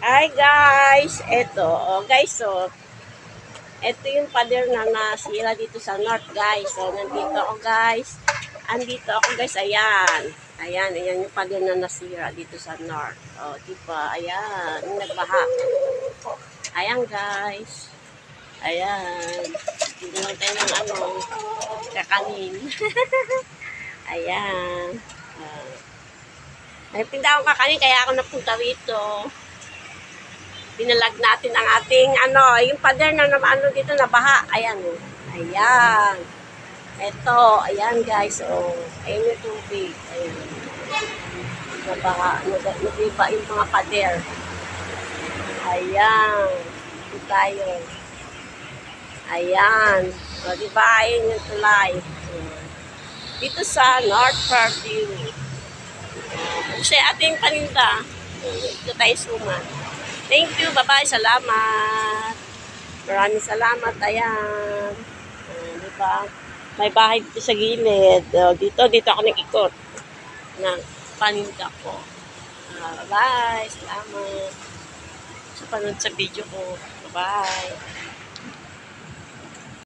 Hi guys, eto, guys, so, eto yung pader na nasira dito sa north guys. So, nandito ako guys. Andito ako guys, ayan. Ayan yung pader na nasira dito sa north. O, diba, ayan, yung nagbaha. Ayan guys. Ayan. Dito lang tayo ng kakanin. Ayan. May tinda akong kakanin, kaya ako napunta rito. Binalag natin ang ating yung pader na dito na baha. Ayan. Ayan. Ito, ayan guys. Oh, ayan yung tubig. Ayan. Nabaha. Nagiba yung mga pader. Ayan. Ito tayo. Ayan. O, diba? Ayan yung tulay. Dito sa North Fairview. Kasi ating paninda. Ito tayo suman. Thank you. Bye-bye. Salamat. Maraming salamat. Ayan. Diba? May bahay dito sa gilid. Dito ako nag-ikot ng paninda ko. Bye-bye. Salamat sa panood sa video ko. Bye-bye.